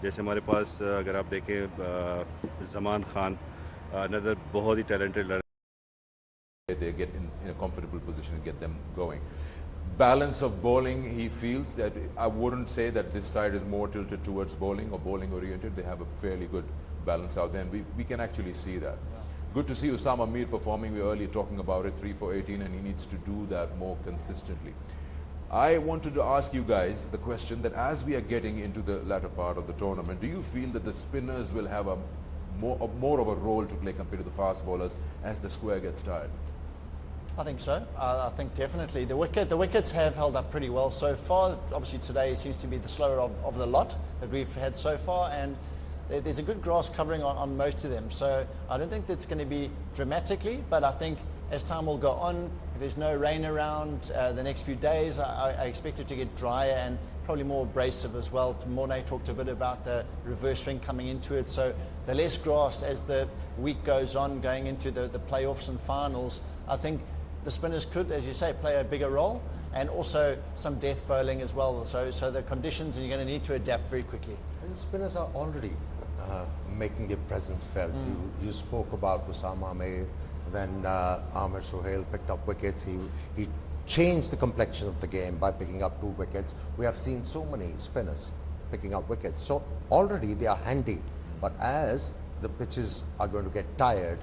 जैसे हमारे पास अगर आप देखें ज़मान खान अनदर बहुत ही talented they get in a comfortable position and get them going. Balance of bowling, he feels that I wouldn't say that this side is more tilted towards bowling or bowling oriented. They have a fairly good balance out there, and we can actually see that. Good to see Usama Mir performing. We were earlier talking about it, 3 for 18, and he needs to do that more consistently. I wanted to ask you guys the question that as we are getting into the latter part of the tournament, do you feel that the spinners will have a more of a role to play compared to the fast bowlers as the square gets tired? I think so. I think definitely. The wickets have held up pretty well so far. Obviously today seems to be the slower of the lot that we've had so far, and there's a good grass covering on most of them. So I don't think that's going to be dramatically, but I think as time will go on, if there's no rain around the next few days, I expect it to get drier and probably more abrasive as well. Mornay talked a bit about the reverse swing coming into it. So the less grass as the week goes on, going into the playoffs and finals, I think the spinners could, as you say, play a bigger role, and also some death bowling as well. So the conditions, and you're going to need to adapt very quickly. The spinners are already making their presence felt. You spoke about Usama Mir, then Amir Sohail picked up wickets. He changed the complexion of the game by picking up 2 wickets. We have seen so many spinners picking up wickets. So already they are handy. But as the pitches are going to get tired,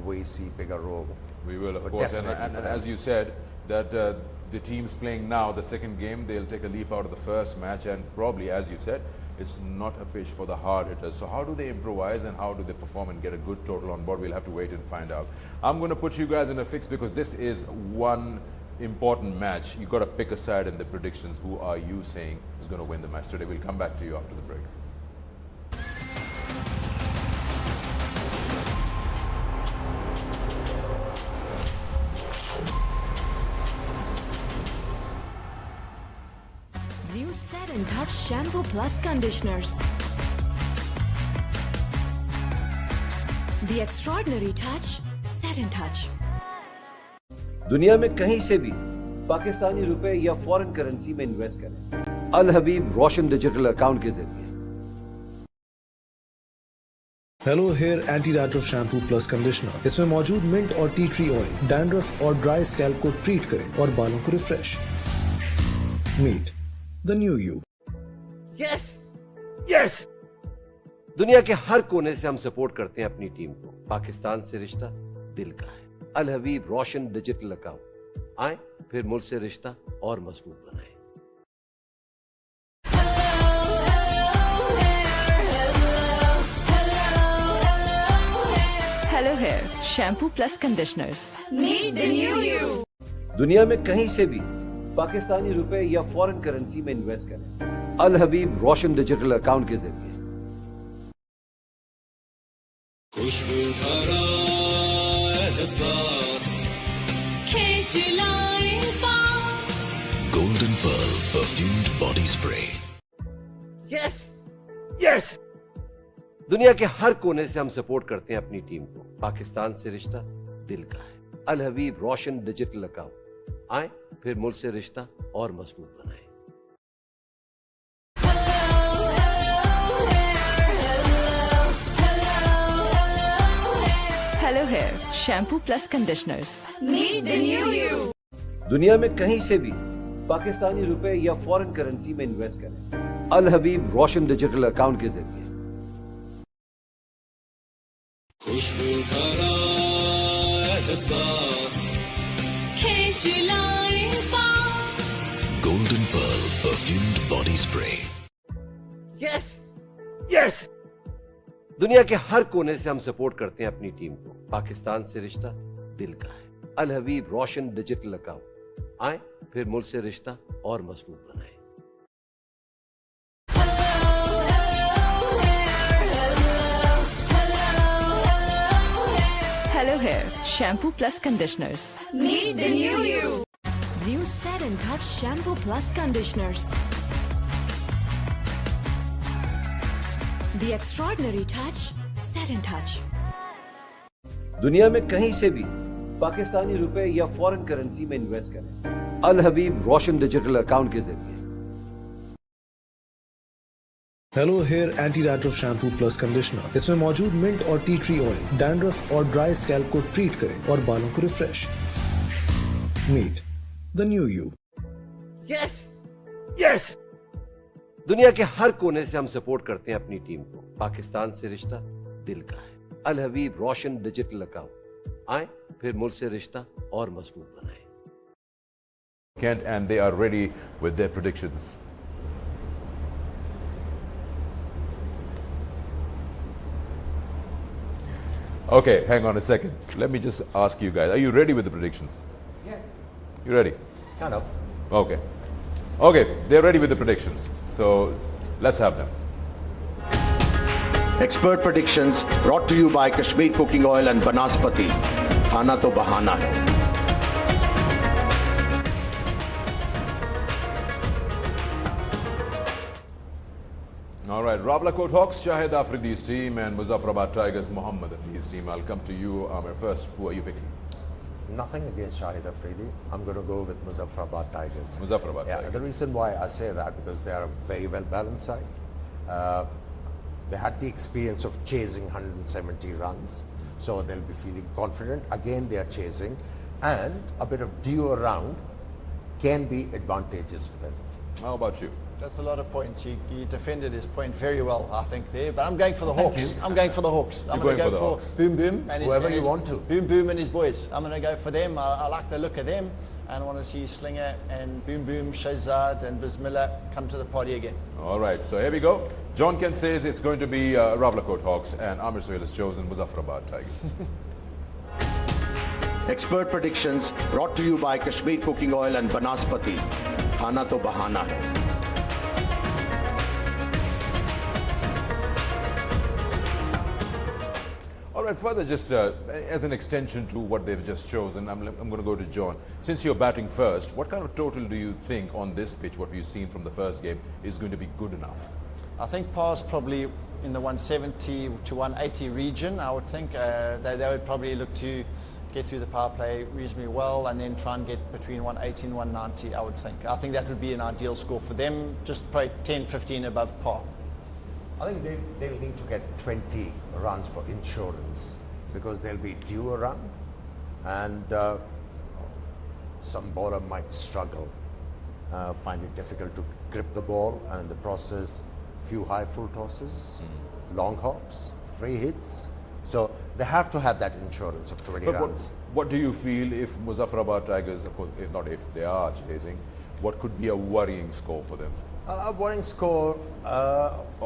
we see bigger role. We will, of course, and as you said, that the teams playing now, the second game, they'll take a leaf out of the first match, and probably, as you said, it's not a pitch for the hard hitters. So how do they improvise and how do they perform and get a good total on board? We'll have to wait and find out. I'm going to put you guys in a fix because this is one important match. You've got to pick a side in the predictions. Who are you saying is going to win the match today? We'll come back to you after the break. New Set and Touch Shampoo Plus Conditioners. The extraordinary touch, Set and Touch. दुनिया में कहीं से भी पाकिस्तानी रुपए या foreign currency में invest करें अल Habib Roshan digital account के जरिए। Hello hair anti dandruff shampoo plus conditioner. इसमें मौजूद मिंट और टी ट्री ऑयल डैंड्रफ और ड्राई स्कैल्प को ट्रीट करें और बालों को refresh. Meet the new you. Yes yes. दुनिया के हर कोने से हम सपोर्ट करते हैं अपनी टीम को। पाकिस्तान से रिश्ता दिल का है। अल हबीब रोशन डिजिटल अकाउंट। आए फिर मुल्क से रिश्ता और मजबूत बनाएं। Hello Hair Shampoo Plus Conditioners. Meet the new you. दुनिया में कहीं से भी पाकिस्तानी रुपए या फॉरेन करेंसी में इन्वेस्ट करें अल हबीब रोशन डिजिटल अकाउंट के जरिए। खुशबू भरा एहसास Golden Pearl Perfumed Body Spray. Yes yes. दुनिया के हर कोने से हम सपोर्ट करते हैं अपनी टीम को। पाकिस्तान से रिश्ता दिल का है। अल हबीब रोशन डिजिटल अकाउंट। आए फिर मुल्क से रिश्ता और मजबूत बनाएं। Hello Hair Shampoo Plus Conditioners. Meet the new you. दुनिया में कहीं से भी पाकिस्तानी रुपए या फॉरेन करेंसी में इन्वेस्ट करें अल हबीब रोशन डिजिटल अकाउंट के जरिए। खुशबू भरा एहसास Golden Pearl Perfumed Body Spray. Yes yes. दुनिया के हर कोने से हम सपोर्ट करते हैं अपनी टीम को। पाकिस्तान से रिश्ता दिल का है। अल हबीब रोशन डिजिटल अकाउंट। आए फिर मुल्क से रिश्ता और मजबूत बनाएं। Hello Hair Shampoo Plus Conditioners. Meet the new you. New Set and Touch Shampoo Plus Conditioners. The extraordinary touch, Set and Touch. दुनिया में कहीं से भी पाकिस्तानी रुपए या फॉरेन करेंसी में इन्वेस्ट करें अल हबीब रोशन डिजिटल अकाउंट के जरिए। Hello hair anti dandruff shampoo plus conditioner. इसमें मौजूद मिंट और टी ट्री ऑयल डैंड्रफ और ड्राई स्कैल्प को ट्रीट करें और बालों को refresh. Meet the new you. Yes yes. दुनिया के हर कोने से हम सपोर्ट करते हैं अपनी टीम को। पाकिस्तान से रिश्ता दिल का है। अल हबीब रोशन डिजिटल अकाउंट। आए फिर मुल्क से रिश्ता और मजबूत बनाएं। Kent, and they are ready with their predictions. Okay, hang on a second. Let me just ask you guys, are you ready with the predictions? Yeah. You ready? Kind of. Okay. Okay, they're ready with the predictions. So let's have them. Expert predictions brought to you by Kashmir Cooking Oil and Banaspati. Khana to bahana hai. All right, Rawalakot Hawks, Shahid Afridi's team, and Muzaffarabad Tigers, Muhammad Afi's team. I'll come to you, Amir, first. Who are you picking? Nothing against Shahid Afridi. I'm going to go with Muzaffarabad Tigers. Muzaffarabad Yeah, Tigers. the reason why I say that, because they are a very well balanced side. They had the experience of chasing 170 runs, so they'll be feeling confident. Again, they are chasing, and a bit of due around can be advantageous for them. How about you? That's a lot of points. He defended his point very well, I think, there. But I'm going for the Hawks. I'm going for the Hawks. I'm You're going to going for the go Hawks. for Boom Boom. And Whoever you want to. Boom Boom and his boys. I'm going to go for them. I like the look of them. And I want to see Slinger and Boom Boom, Shahzad and Bismillah come to the party again. All right, so here we go. John Kent says it's going to be Rawalakot Hawks, and Amir Sohail has chosen Muzaffarabad Tigers. Expert predictions brought to you by Kashmir Cooking Oil and Banaspati. Khana to bahana hai. All right, further, just as an extension to what they've just chosen, I'm going to go to John. Since you're batting first, what kind of total do you think on this pitch, what we've seen from the first game, is going to be good enough? I think par's probably in the 170 to 180 region, I would think. They would probably look to get through the power play reasonably well and then try and get between 180 and 190, I would think. I think that would be an ideal score for them, just probably 10, 15 above par. I think they'll need to get 20 runs for insurance, because they'll be due a run, and some bowler might struggle, find it difficult to grip the ball, and in the process, few high full tosses, long hops, free hits. So they have to have that insurance of 20 But runs. what do you feel if Muzaffarabad Tigers, of course, if not if they are chasing, what could be a worrying score for them? A worrying score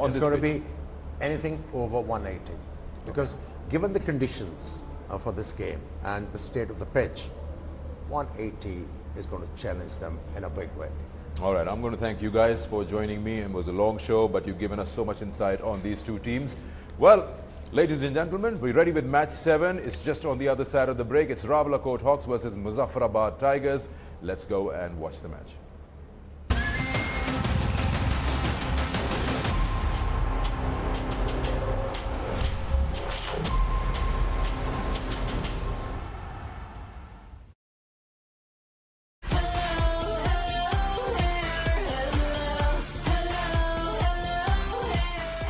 is this going to pitch? be anything over 180, because given the conditions for this game and the state of the pitch, 180 is going to challenge them in a big way. All right, I'm going to thank you guys for joining me. It was a long show, but you've given us so much insight on these two teams. Well, ladies and gentlemen, we're ready with match 7. It's just on the other side of the break. It's Rawalakot Hawks versus Muzaffarabad Tigers. Let's go and watch the match.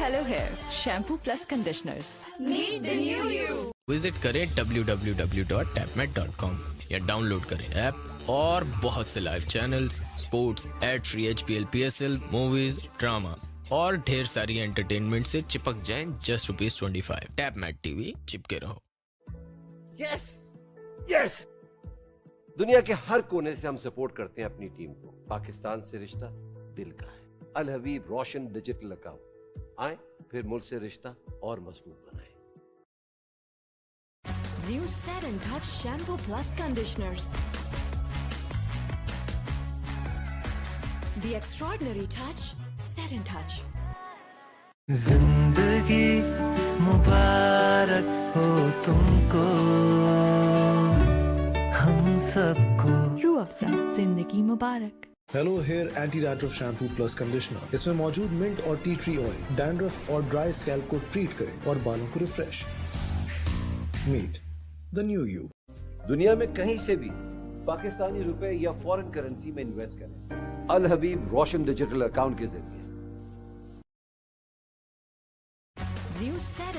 Hello hair shampoo plus conditioners. Meet the new you. Visit करें www.tapmat.com या download करें app और बहुत से live channels, sports, ad free HPL, PSL, movies, drama और ढेर सारी entertainment से चिपक जाएं जस्ट ₹25। टैपमैट टीवी, चिपके रहो। Yes yes. दुनिया के हर कोने से हम सपोर्ट करते हैं अपनी टीम को। पाकिस्तान से रिश्ता दिल का है। अल हबीब रोशन डिजिटल अकाउंट। आए फिर मुल्क से रिश्ता और मजबूत बनाएं। New Set and Touch Shampoo Plus Conditioners. The extraordinary touch, Set and Touch. जिंदगी मुबारक हो तुमको, हम सबको। रूह अफ़ज़ा, जिंदगी मुबारक। Hello hair anti dandruff shampoo plus conditioner. इसमें मौजूद मिंट और टी ट्री ऑयल डैंड्रफ और ड्राई स्कैल्प को ट्रीट करें और बालों को refresh. Meet the new you. दुनिया में कहीं से भी पाकिस्तानी रुपए या फॉरेन करेंसी में इन्वेस्ट करें अल हबीब रोशन डिजिटल अकाउंट के जरिए।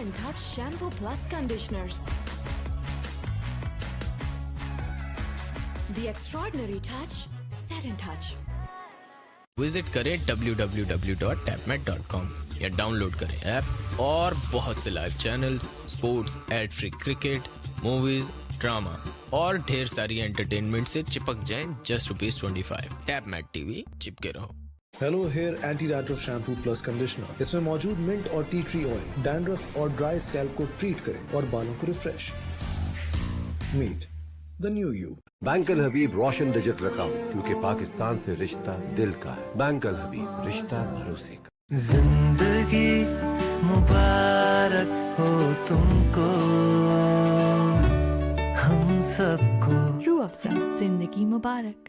and Touch Shampoo Plus Conditioners. The extraordinary touch, set and touch. Visit करें www.tapmat.com या डाउनलोड करें ऐप और बहुत से live channels, sports, ad free cricket, movies, drama और ढेर सारी एंटरटेनमेंट से चिपक जाएं जस्ट ₹25। टैपमैट टीवी, चिपके रहो। Hello hair anti dandruff shampoo plus conditioner. इसमें मौजूद मिंट और टी ट्री ऑयल डैंड्रफ और ड्राई स्कैल्प को ट्रीट करें और बालों को refresh. Meet the new you. Bank Al Habib Roshan digital account, क्योंकि पाकिस्तान से रिश्ता दिल का है। बैंक अल हबीब, रिश्ता भरोसे का। जिंदगी मुबारक हो तुमको, हम सबको। रूह अफ़ज़ा, जिंदगी मुबारक।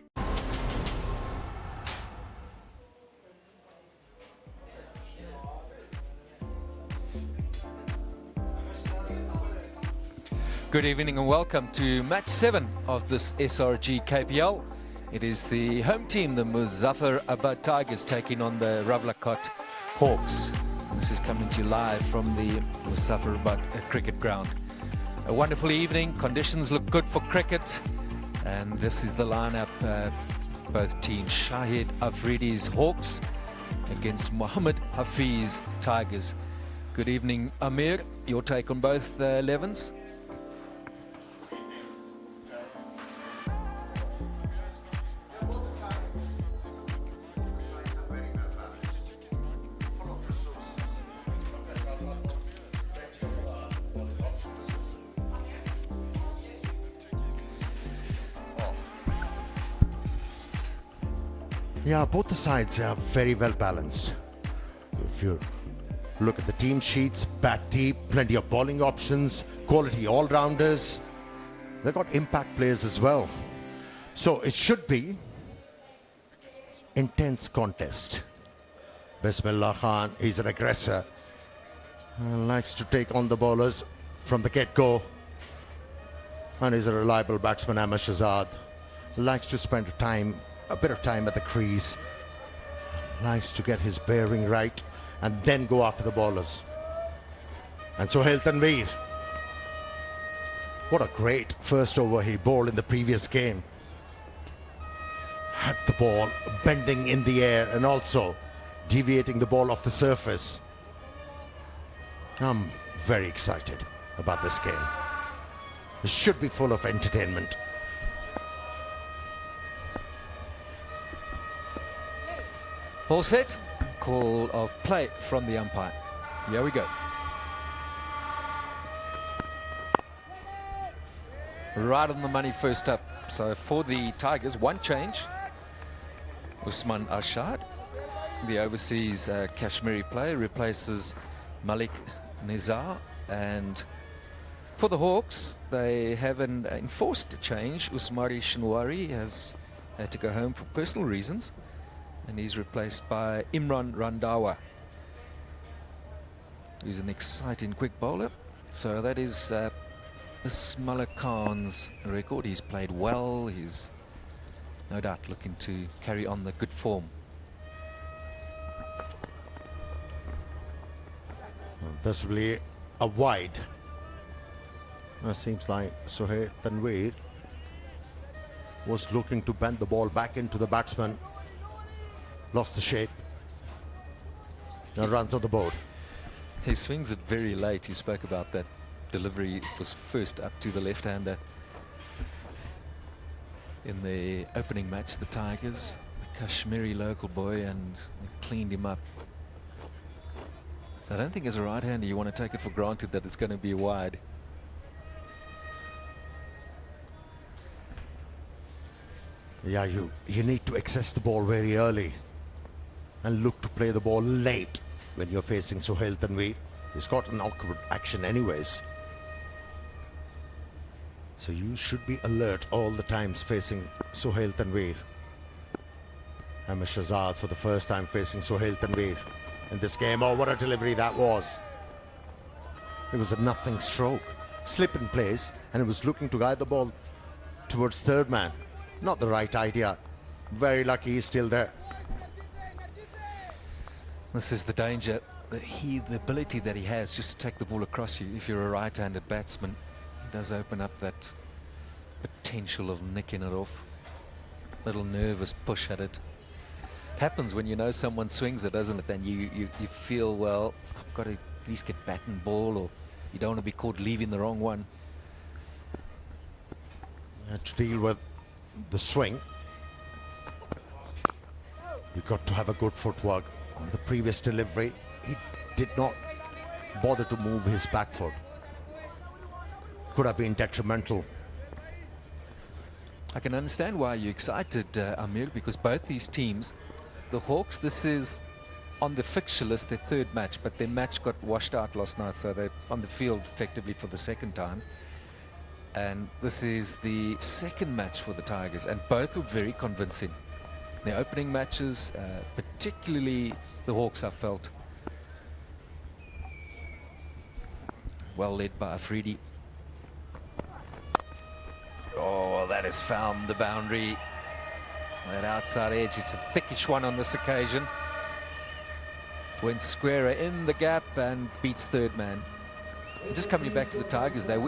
Good evening and welcome to match 7 of this SRG KPL. It is the home team, the Muzaffarabad Tigers, taking on the Rawalakot Hawks. And this is coming to you live from the Muzaffarabad cricket ground. A wonderful evening, conditions look good for cricket, and this is the lineup, both teams. Shahid Afridi's Hawks against Mohammed Hafiz's Tigers. Good evening, Amir. Your take on both 11s? Yeah, both the sides are very well balanced. If you look at the team sheets, bat deep, plenty of bowling options, quality all-rounders. They've got impact players as well. So it should be intense contest. Bismillah Khan, he's an aggressor. Likes to take on the bowlers from the get-go. And he's a reliable batsman, Ahmed Shahzad. Likes to spend a bit of time at the crease. Likes to get his bearing right and then go after the bowlers. And Sohail Tanveer. What a great first over he bowled in the previous game. Had the ball bending in the air and also deviating the ball off the surface. I'm very excited about this game. It should be full of entertainment. All set. Call of play from the umpire. Here we go. Right on the money first up. So for the Tigers, one change. Usman Arshad, the overseas Kashmiri player, replaces Malik Nizar. And for the Hawks, they have an enforced change. Usmari Shinwari has had to go home for personal reasons, and he's replaced by Imran Randawa, who's an exciting quick bowler. So that is Ismail Khan's record. He's played well. He's no doubt looking to carry on the good form. Possibly a wide. It seems like Sohail Tanveer was looking to bend the ball back into the batsman. Lost the shape. Now runs on the board. He swings it very late. You spoke about that delivery. It was first up to the left-hander. In the opening match, the Tigers, the Kashmiri local boy, and cleaned him up. So I don't think as a right-hander you want to take it for granted that it's going to be wide. Yeah, you need to access the ball very early and look to play the ball late when you're facing Sohail Tanveer. He's got an awkward action anyways. So you should be alert all the times facing Sohail Tanveer. Ahmed Shahzad for the first time facing Sohail Tanveer in this game. Oh, what a delivery that was. It was a nothing stroke. Slip in place, and it was looking to guide the ball towards third man. Not the right idea. Very lucky he's still there. This is the danger the ability that he has just to take the ball across you, if you're a right-handed batsman, does open up that potential of nicking it off. Little nervous push at it. Happens when you know someone swings it, doesn't it? Then you feel, well, I've got to at least get bat and ball, or you don't want to be caught leaving the wrong one. To deal with the swing, you've got to have a good footwork. On the previous delivery, he did not bother to move his back foot. Could have been detrimental. I can understand why you're excited, Amir, because both these teams, the Hawks, this is on the fixture list, their third match, but their match got washed out last night, so they're on the field effectively for the second time. And this is the second match for the Tigers, and both were very convincing. Their opening matches, particularly the Hawks, I felt. Well led by Afridi. Oh, that has found the boundary. That outside edge, it's a thickish one on this occasion. Went squarer in the gap and beats third man. Just coming back to the Tigers, they